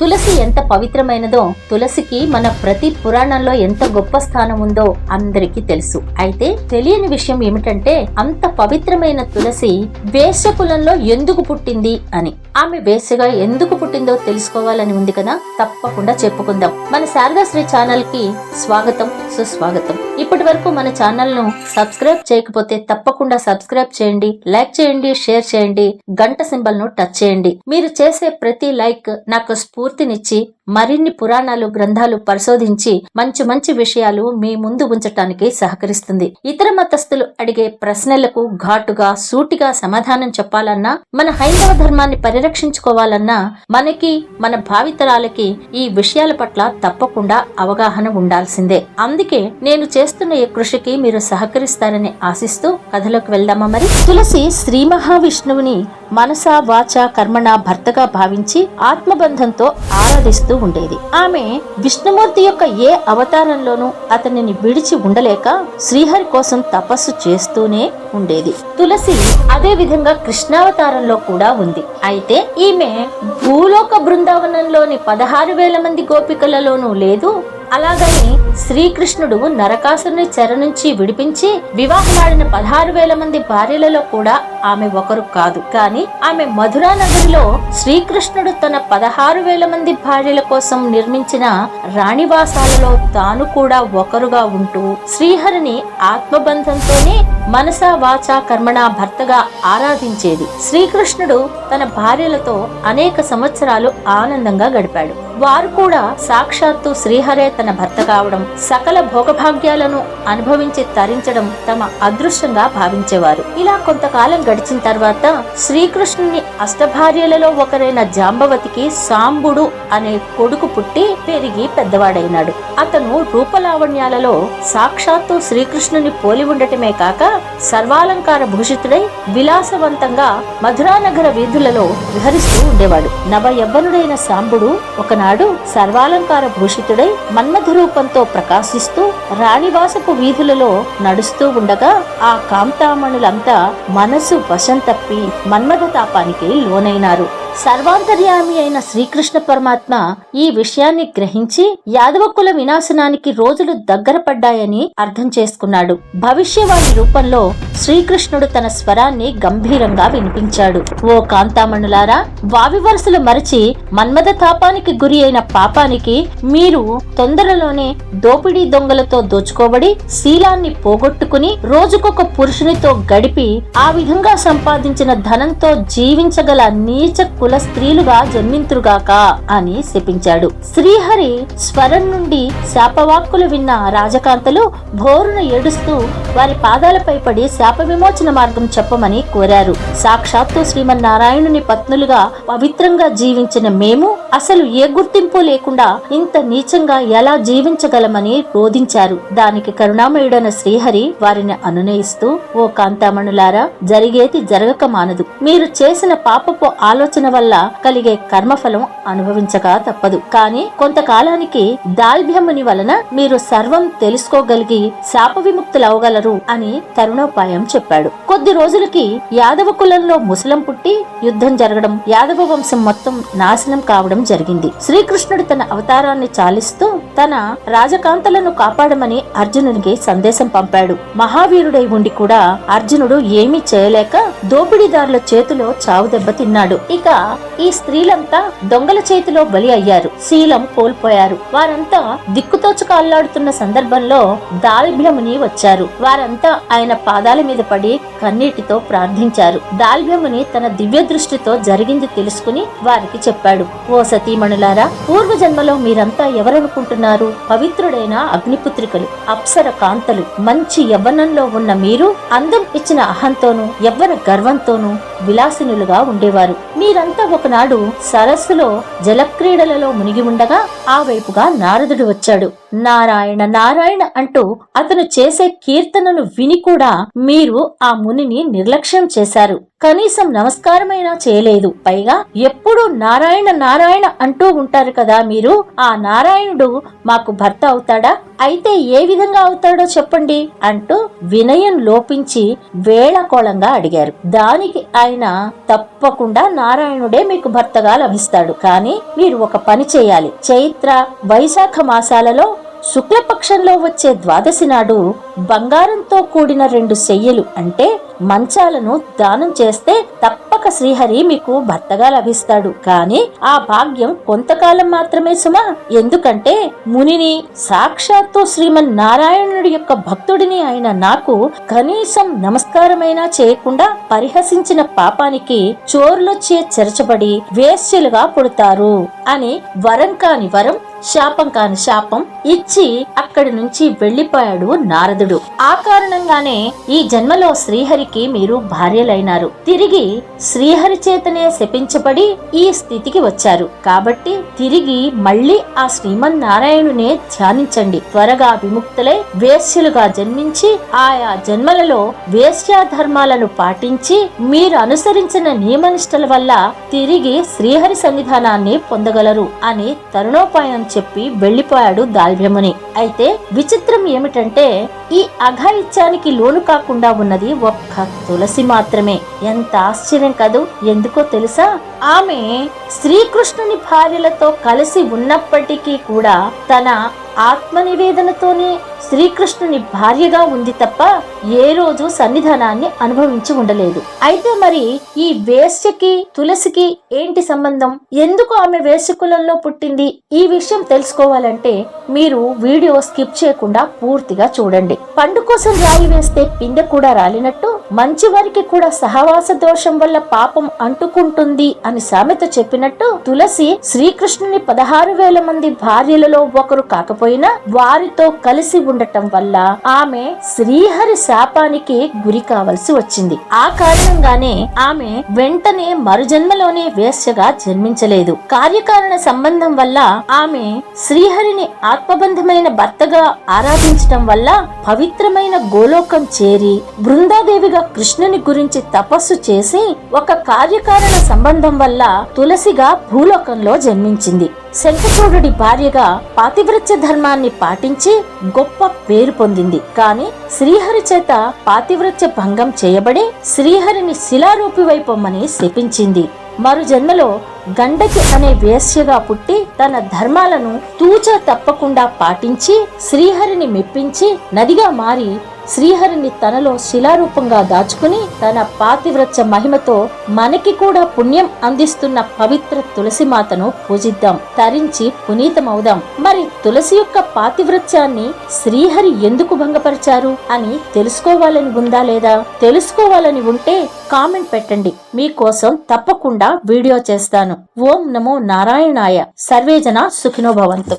తులసి ఎంత పవిత్రమైనదో, తులసికి మన ప్రతి పురాణంలో ఎంత గొప్ప స్థానం ఉందో అందరికీ తెలుసు. అయితే తెలియని విషయం ఏమిటంటే, అంత పవిత్రమైన తులసి వేశ్య కులంలో ఎందుకు పుట్టింది అని. ఆమె వేశ్యగా ఎందుకు పుట్టిందో తెలుసుకోవాలని ఉంది కదా, తప్పకుండా చెప్పుకుందాం. మన శారదాశ్రీ ఛానల్ కి స్వాగతం, సుస్వాగతం. ఇప్పటి వరకు మన ఛానల్ ను సబ్స్క్రైబ్ చేయకపోతే తప్పకుండా సబ్స్క్రైబ్ చేయండి, లైక్ చేయండి, షేర్ చేయండి, గంట సింబల్ ను టచ్ చేయండి. మీరు చేసే ప్రతి లైక్ నాకు స్ఫూర్తినిచ్చి మరిన్ని పురాణాలు, గ్రంథాలు పరిశోధించి మంచి మంచి విషయాలు మీ ముందు ఉంచటానికి సహకరిస్తుంది. ఇతర మతస్థులు అడిగే ప్రశ్నలకు ఘాటుగా, సూటిగా సమాధానం చెప్పాలన్నా, మన హైందవ ధర్మాన్ని పరిరక్షించుకోవాలన్నా, మనకి మన భావితరాలకి ఈ విషయాల పట్ల తప్పకుండా అవగాహన ఉండాల్సిందే. అందుకే నేను చేస్తున్న ఈ కృషికి మీరు సహకరిస్తారని ఆశిస్తూ కథలోకి వెళ్దామా మరి. తులసి శ్రీ మహావిష్ణువుని మనసా వాచ కర్మణ భర్తగా భావించి ఆత్మబంధంతో ఆరాధిస్తూ ఉండేది. ఆమె విష్ణుమూర్తి యొక్క ఏ అవతారంలోనూ అతనిని విడిచి ఉండలేక శ్రీహరి కోసం తపస్సు చేస్తూనే ఉండేది. తులసి అదే విధంగా కృష్ణావతారంలో కూడా ఉంది. అయితే ఈమె భూలోక బృందావనంలోని 16,000 మంది గోపికలలోనూ లేదు. అలాగని శ్రీకృష్ణుడు నరకాసురుని చెర నుంచి విడిపించి వివాహమాడిన 16,000 మంది భార్యలలో కూడా ఆమె ఒకరు కాదు. కానీ ఆమె మధురా నగరిలో శ్రీకృష్ణుడు తన 16,000 మంది భార్యల కోసం నిర్మించిన రాణివాసాలలో తాను కూడా ఒకరుగా ఉంటూ శ్రీహరిని ఆత్మబంధంతోనే మనసా వాచా కర్మణ భర్తగా ఆరాధించేది. శ్రీకృష్ణుడు తన భార్యలతో అనేక సంవత్సరాలు ఆనందంగా గడిపాడు. వారు కూడా సాక్షాత్తు శ్రీహరే తన భర్త కావడం, సకల భోగభాగ్యాలను అనుభవించి తరించడం తమ అదృష్టంగా భావించేవారు. ఇలా కొంతకాలం గడిచిన తర్వాత శ్రీకృష్ణుని అష్టభార్యలలో ఒకరైన జాంబవతికి సాంబుడు అనే కొడుకు పుట్టి పెరిగి పెద్దవాడైనాడు. అతను రూపలావణ్యాలలో సాక్షాత్తు శ్రీకృష్ణుని పోలి ఉండటమే కాక సర్వాలంకార భూషితుడై విలాసవంతంగా మధురానగర వీధులలో విహరిస్తూ ఉండేవాడు. నవ యవ్వనుడైన సాంబుడు ఒకనాడు సర్వాలంకార భూషితుడై మన్మథ రూపంతో ప్రకాశిస్తూ రాణివాసపు వీధులలో నడుస్తూ ఉండగా ఆ కాంతామణులంతా మనసు వశం తప్పి మన్మథ తాపానికి లోనైనారు. సర్వాంతర్యామి అయిన శ్రీకృష్ణ పరమాత్మ ఈ విషయాన్ని గ్రహించి యాదవ కుల వినాశనానికి రోజులు దగ్గర పడ్డాయని అర్థం చేసుకున్నాడు. భవిష్యవాణి రూపంలో శ్రీకృష్ణుడు తన స్వరాన్ని గంభీరంగా వినిపించాడు. ఓ కాంతామణులారా, వావి వరుసలు మరచి మన్మథ తాపానికి గురి అయిన పాపానికి మీరు తొందరలోనే దోపిడీ దొంగలతో దోచుకోబడి శీలాన్ని పోగొట్టుకుని రోజుకొక పురుషునితో గడిపి ఆ విధంగా సంపాదించిన ధనంతో జీవించగల నీచ కుల స్త్రీలుగా జన్మింతురుగాక అని శపించాడు. శ్రీహరి స్వరం నుండి శాపవాక్కులు విన్న రాజకాంతలు భోరున ఏడుస్తూ వారి పాదాలపై పడి శాప విమోచన మార్గం చెప్పమని కోరారు. సాక్షాత్తు శ్రీమన్నారాయణుని పత్నులుగా పవిత్రంగా జీవించిన మేము అసలు ఏ గుర్తింపు లేకుండా ఇంత నీచంగా ఎలా జీవించగలమని రోధించారు. దానికి కరుణామయుడైన శ్రీహరి వారిని అనునయిస్తూ, ఓ కాంతామణులారా, జరిగేది జరగక మానదు. మీరు చేసిన పాపపు ఆలోచన వల్ల కలిగే కర్మఫలం అనుభవించక తప్పదు. కానీ కొంతకాలానికి దాల్భ్యముని వలన మీరు సర్వం తెలుసుకోగలిగి శాప విముక్తులవగలరు అని తరుణోపాయం చెప్పాడు. కొద్ది రోజులకి యాదవ కులంలో ముసలం పుట్టి యుద్ధం జరగడం, యాదవ వంశం మొత్తం నాశనం కావడం జరిగింది. శ్రీకృష్ణుడు తన అవతారాన్ని చాలిస్తూ తన రాజకాంతలను కాపాడమని అర్జునునికి సందేశం పంపాడు. మహావీరుడై ఉండి కూడా అర్జునుడు ఏమీ చేయలేక దోపిడీదారుల చేతిలో చావు దెబ్బ తిన్నాడు. ఇక ఈ స్త్రీలంతా దొంగల చేతిలో బలి అయ్యారు, శీలం కోల్పోయారు. వారంతా దిక్కుతోచక అల్లాడుతున్న సందర్భంలో దాల్భ్యముని వచ్చారు. వారంతా ఆయన పాదాల మీద పడి కన్నీటితో ప్రార్థించారు. దాల్భ్యముని తన దివ్య దృష్టితో జరిగింది తెలుసుకుని వారికి చెప్పాడు. ఓ సతీమణులారా, పూర్వ జన్మలో మీరంతా ఎవరనుకుంటున్నారు? పవిత్రుడైన అగ్నిపుత్రికలు, అప్సర కాంతలు. మంచి యవ్వనంలో ఉన్న మీరు అందం ఇచ్చిన అహంతోనూ యవ్వన గర్వంతోనూ విలాసినులుగా ఉండేవారు. మీరంతా ఒకనాడు సరస్సులో జలక్రీడలలో మునిగి ఉండగా ఆ వైపుగా నారదుడు వచ్చాడు. నారాయణ నారాయణ అంటూ అతను చేసే కీర్తనను విని కూడా మీరు ఆ మునిని నిర్లక్ష్యం చేశారు. కనీసం నమస్కారమైనా చేయలేదు. పైగా ఎప్పుడూ నారాయణ నారాయణ అంటూ ఉంటారు కదా మీరు. ఆ నారాయణుడు మాకు భర్త అవుతాడా? అయితే ఏ విధంగా అవుతాడో చెప్పండి అంటూ వినయం లోపించి వేళకోళంగా అడిగారు. దానికి ఆయన తప్పకుండా నారాయణుడే మీకు భర్తగా లభిస్తాడు. కానీ మీరు ఒక పని చేయాలి. చైత్ర వైశాఖ మాసాలలో శుక్లపక్షంలో వచ్చే ద్వాదశి నాడు బంగారంతో కూడిన 2 శయ్యలు అంటే మంచాలను దానం చేస్తే తప్పక శ్రీహరి మీకు భర్తగా లభిస్తాడు. కానీ ఆ భాగ్యం కొంతకాలం మాత్రమే సుమా. ఎందుకంటే మునిని సాక్షాత్తు శ్రీమన్ నారాయణుడి యొక్క భక్తుడిని అయిన నాకు కనీసం నమస్కారమైనా చేయకుండా పరిహసించిన పాపానికి చోరులొచ్చే చెరచబడి వేశ్యలుగా పుడతారు అని వరం కాని వరం, శాపం కాని శాపం ఇచ్చి అక్కడి నుంచి వెళ్లిపోయాడు నారదుడు. ఆ కారణంగానే ఈ జన్మలో శ్రీహరికి మీరు భార్యలైనారు. తిరిగి శ్రీహరి చేతనే శపించబడి ఈ స్థితికి వచ్చారు. కాబట్టి తిరిగి మళ్లీ ఆ శ్రీమన్నారాయణునే ధ్యానించండి. త్వరగా విముక్తులై వేశ్యలుగా జన్మించి ఆయా జన్మలలో వేశ్యాధర్మాలను పాటించి మీరు అనుసరించిన నియమనిష్టల వల్ల తిరిగి శ్రీహరి సన్నిధానాన్ని పొందగలరు అని తరుణోపాయం చెప్పి వెళ్లిపోయాడు దాల్భ్యముని. అయితే విచిత్రం ఏమిటంటే ఈ అఘాయిత్యానికి లోను కాకుండా ఉన్నది ఒక్క తులసి మాత్రమే. ఎంత ఆశ్చర్యం కదూ. ఎందుకో తెలుసా? ఆమె శ్రీకృష్ణుని భార్యలతో కలిసి ఉన్నప్పటికీ కూడా తన ఆత్మనివేదనతోనే శ్రీకృష్ణుని భార్యగా ఉంది తప్ప ఏ రోజు సన్నిధానాన్ని అనుభవించి ఉండలేదు. అయితే మరి ఈ వేశ్యకి తులసికి ఏంటి సంబంధం? ఎందుకు ఆమె వేశ్యకులంలో పుట్టింది? ఈ విషయం తెలుసుకోవాలంటే మీరు వీడియో స్కిప్ చేయకుండా పూర్తిగా చూడండి. పండు కోసం రాయి వేస్తే పిందె కూడా రాలినట్టు మంచి వారికి కూడా సహవాస దోషం వల్ల పాపం అంటుకుంటుంది అని సామెత చెప్పినట్టు తులసి శ్రీకృష్ణుని 16,000 మంది భార్యలలో ఒకరు కాకపోయినా వారితో కలిసి ఉండటం వల్ల ఆమె శ్రీహరి శాపానికి గురి కావలసి వచ్చింది. ఆ కారణంగానే ఆమె వెంటనే మరుజన్మలోనే వేశ్యగా జన్మించలేదు. కార్యకారణ సంబంధం వల్ల ఆమె శ్రీహరిని ఆత్మబంధమైన భర్తగా ఆరాధించటం వల్ల పవిత్రమైన గోలోకం చేరి బృందాదేవిగా కృష్ణుని గురించి తపస్సు చేసి ఒక కార్యకారణ సంబంధం వల్ల తులసిగా భూలోకంలో జన్మించింది. శంఖచూడుడి భార్యగా పాతివ్రత్య ధర్మాన్ని పాటించి గొప్ప పేరు పొందింది. కాని శ్రీహరి చేత పాతివ్రత్య భంగం చేయబడి శ్రీహరిని శిలారూపి వైపొమ్మని శపించింది. మరు జన్మలో గండకి అనే వేశ్యగా పుట్టి తన ధర్మాలను తూచా తప్పకుండా పాటించి శ్రీహరిని మెప్పించి నదిగా మారి శ్రీహరిని తనలో శిలారూపంగా దాచుకుని తన పాతివ్రత్య మహిమతో మనకి కూడా పుణ్యం అందిస్తున్న పవిత్ర తులసి మాతను పూజిద్దాం, తరించి పునీతమవుదాం. మరి తులసి యొక్క పాతివ్రత్యాన్ని శ్రీహరి ఎందుకు భంగపరిచారు అని తెలుసుకోవాలని ఉందా లేదా? తెలుసుకోవాలని ఉంటే కామెంట్ పెట్టండి, మీకోసం తప్పకుండా వీడియో చేస్తాను. ఓం నమో నారాయణాయ. సర్వేజన సుఖినో భవంతు.